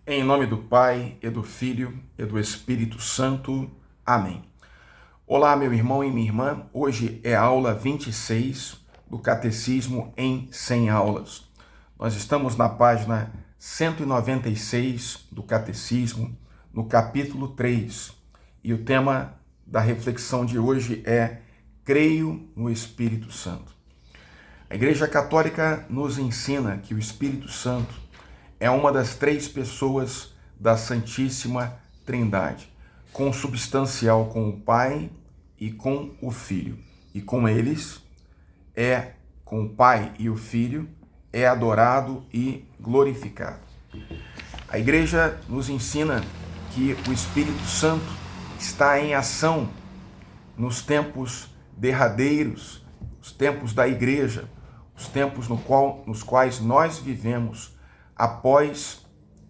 Em nome do Pai, e do Filho, e do Espírito Santo. Amém. Olá, meu irmão e minha irmã. Hoje é a aula 26 do Catecismo em 100 aulas. Nós estamos na página 196 do Catecismo, no capítulo 3. E o tema da reflexão de hoje é Creio no Espírito Santo. A Igreja Católica nos ensina que o Espírito Santo é uma das três pessoas da Santíssima Trindade, consubstancial com o Pai e com o Filho. E com eles, com o Pai e o Filho, é adorado e glorificado. A Igreja nos ensina que o Espírito Santo está em ação nos tempos derradeiros, os tempos da Igreja, os tempos nos quais nós vivemos após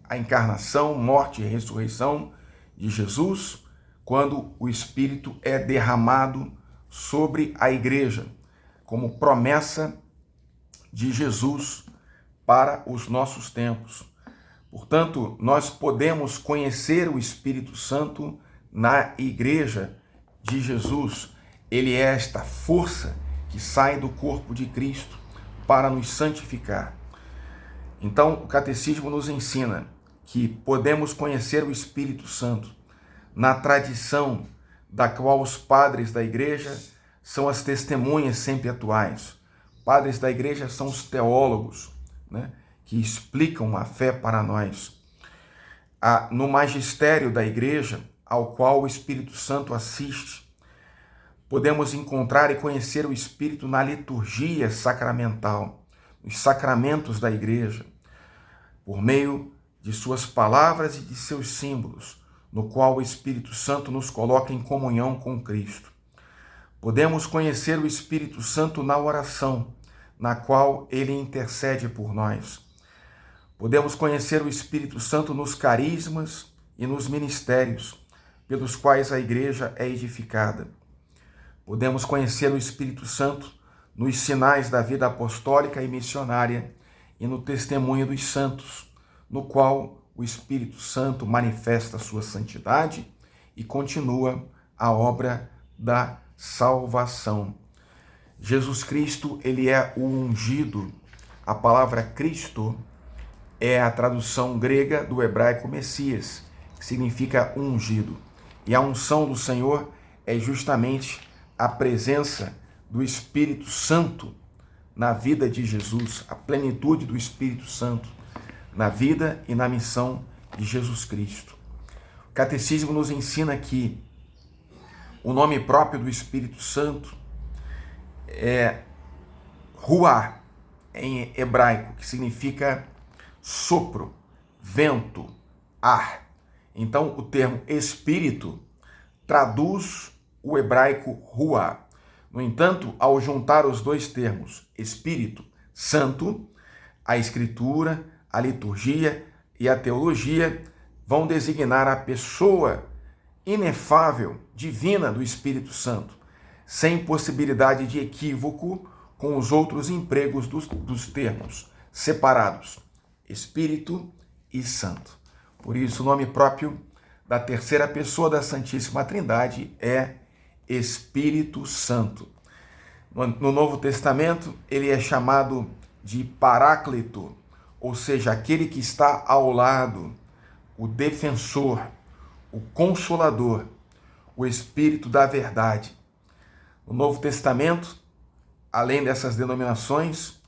a encarnação, morte e ressurreição de Jesus, quando o Espírito é derramado sobre a Igreja, como promessa de Jesus para os nossos tempos. Portanto, nós podemos conhecer o Espírito Santo na Igreja de Jesus. Ele é esta força que sai do corpo de Cristo para nos santificar. Então, o Catecismo nos ensina que podemos conhecer o Espírito Santo na tradição da qual os padres da Igreja são as testemunhas sempre atuais. Padres da Igreja são os teólogos, que explicam a fé para nós. No magistério da Igreja, ao qual o Espírito Santo assiste, podemos encontrar e conhecer o Espírito na liturgia sacramental, os sacramentos da Igreja, por meio de suas palavras e de seus símbolos, no qual o Espírito Santo nos coloca em comunhão com Cristo. Podemos conhecer o Espírito Santo na oração, na qual ele intercede por nós. Podemos conhecer o Espírito Santo nos carismas e nos ministérios, pelos quais a Igreja é edificada. Podemos conhecer o Espírito Santo nos sinais da vida apostólica e missionária e no testemunho dos santos, no qual o Espírito Santo manifesta a sua santidade e continua a obra da salvação. Jesus Cristo, ele é o ungido. A palavra Cristo é a tradução grega do hebraico Messias, que significa ungido. E a unção do Senhor é justamente a presença do Espírito Santo na vida de Jesus, a plenitude do Espírito Santo na vida e na missão de Jesus Cristo. O Catecismo nos ensina que o nome próprio do Espírito Santo é Ruá, em hebraico, que significa sopro, vento, ar. Então, o termo Espírito traduz o hebraico Ruá. No entanto, ao juntar os dois termos, Espírito, Santo, a Escritura, a liturgia e a teologia vão designar a pessoa inefável, divina do Espírito Santo, sem possibilidade de equívoco com os outros empregos dos termos separados, Espírito e Santo. Por isso, o nome próprio da terceira pessoa da Santíssima Trindade é Espírito Santo. No Novo Testamento, ele é chamado de Paráclito, ou seja, aquele que está ao lado, o defensor, o consolador, o Espírito da verdade. No Novo Testamento, além dessas denominações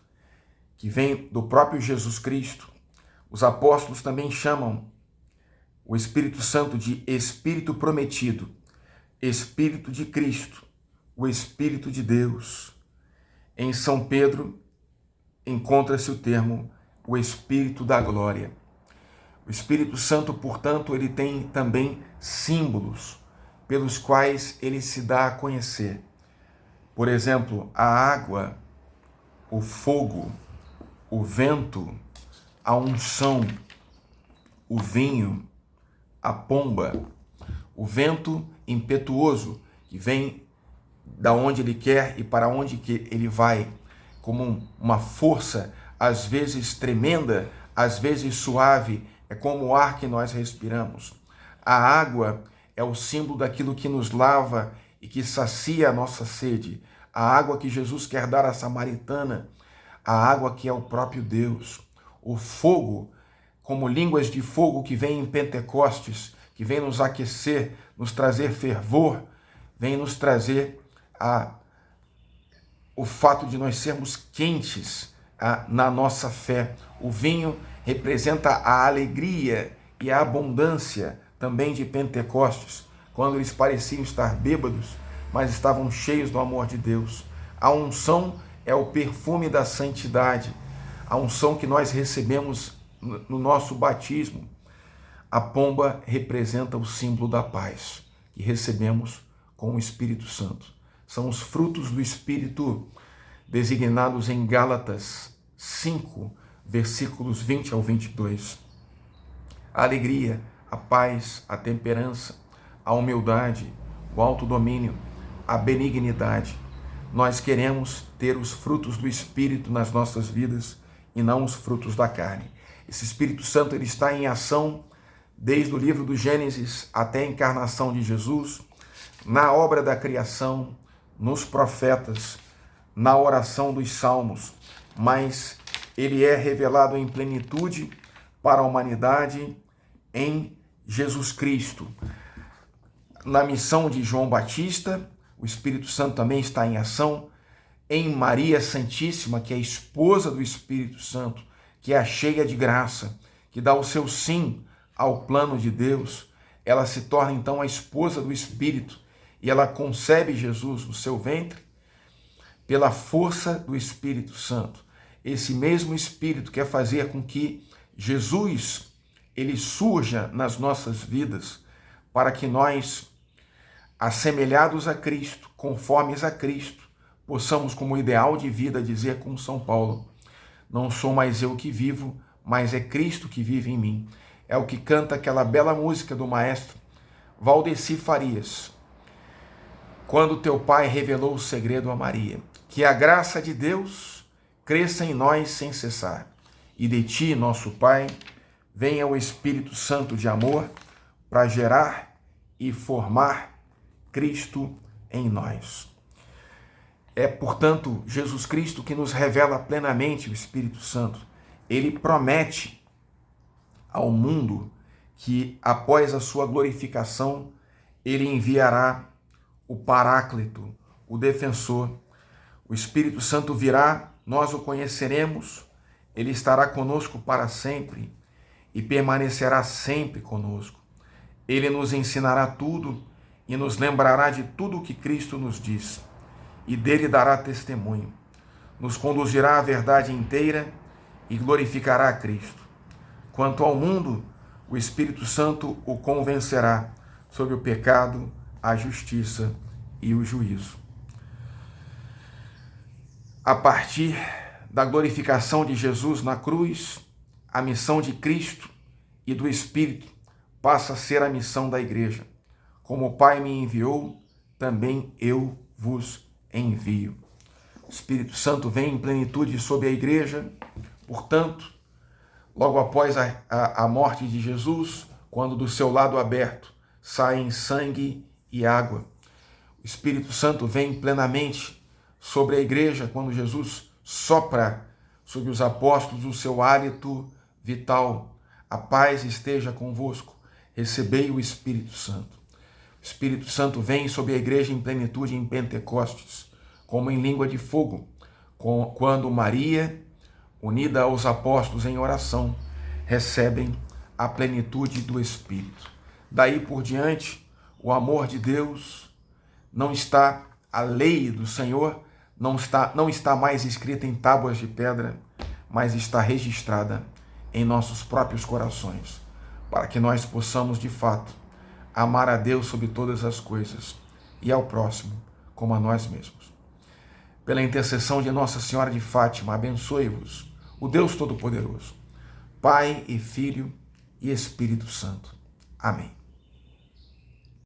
que vêm do próprio Jesus Cristo, os apóstolos também chamam o Espírito Santo de Espírito Prometido, Espírito de Cristo, o Espírito de Deus. Em São Pedro encontra-se o termo o Espírito da Glória. O Espírito Santo, portanto, ele tem também símbolos pelos quais ele se dá a conhecer. Por exemplo, a água, o fogo, o vento, a unção, o vinho, a pomba, o vento impetuoso, que vem da onde ele quer e para onde que ele vai, como uma força, às vezes tremenda, às vezes suave, é como o ar que nós respiramos. A água é o símbolo daquilo que nos lava e que sacia a nossa sede. A água que Jesus quer dar à samaritana, a água que é o próprio Deus. O fogo, como línguas de fogo que vem em Pentecostes, que vem nos aquecer, nos trazer fervor, vem nos trazer o fato de nós sermos quentes na nossa fé. O vinho representa a alegria e a abundância também de Pentecostes, quando eles pareciam estar bêbados, mas estavam cheios do amor de Deus. A unção é o perfume da santidade, a unção que nós recebemos no nosso batismo. A pomba representa o símbolo da paz que recebemos com o Espírito Santo. São os frutos do Espírito designados em Gálatas 5, versículos 20 ao 22. A alegria, a paz, a temperança, a humildade, o autodomínio, a benignidade. Nós queremos ter os frutos do Espírito nas nossas vidas e não os frutos da carne. Esse Espírito Santo ele está em ação desde o livro do Gênesis até a encarnação de Jesus, na obra da criação, nos profetas, na oração dos salmos, mas ele é revelado em plenitude para a humanidade em Jesus Cristo. Na missão de João Batista, o Espírito Santo também está em ação em Maria Santíssima, que é a esposa do Espírito Santo, que é a cheia de graça, que dá o seu sim ao plano de Deus. Ela se torna então a esposa do Espírito e ela concebe Jesus no seu ventre pela força do Espírito Santo. Esse mesmo Espírito quer fazer com que Jesus ele surja nas nossas vidas para que nós, assemelhados a Cristo, conformes a Cristo, possamos, como ideal de vida, dizer com São Paulo: não sou mais eu que vivo, mas é Cristo que vive em mim. É o que canta aquela bela música do maestro Valdeci Farias, quando teu pai revelou o segredo a Maria. Que a graça de Deus cresça em nós sem cessar. E de ti, nosso Pai, venha o Espírito Santo de amor para gerar e formar Cristo em nós. É, portanto, Jesus Cristo que nos revela plenamente o Espírito Santo. Ele promete ao mundo que, após a sua glorificação, ele enviará o Paráclito, o Defensor. O Espírito Santo virá, nós o conheceremos, ele estará conosco para sempre e permanecerá sempre conosco. Ele nos ensinará tudo e nos lembrará de tudo o que Cristo nos diz, e dele dará testemunho. Nos conduzirá à verdade inteira e glorificará a Cristo. Quanto ao mundo, o Espírito Santo o convencerá sobre o pecado, a justiça e o juízo. A partir da glorificação de Jesus na cruz, a missão de Cristo e do Espírito passa a ser a missão da Igreja. Como o Pai me enviou, também eu vos envio. O Espírito Santo vem em plenitude sobre a Igreja, portanto, logo após a morte de Jesus, quando do seu lado aberto saem sangue e água, o Espírito Santo vem plenamente sobre a Igreja quando Jesus sopra sobre os apóstolos o seu hálito vital. A paz esteja convosco, recebei o Espírito Santo. O Espírito Santo vem sobre a Igreja em plenitude em Pentecostes, como em língua de fogo, quando Maria, unida aos apóstolos em oração, recebem a plenitude do Espírito. Daí por diante, o amor de Deus não está, a lei do Senhor não está mais escrita em tábuas de pedra, mas está registrada em nossos próprios corações, para que nós possamos, de fato, amar a Deus sobre todas as coisas e ao próximo como a nós mesmos. Pela intercessão de Nossa Senhora de Fátima, abençoe-vos o Deus Todo-Poderoso, Pai e Filho e Espírito Santo. Amém.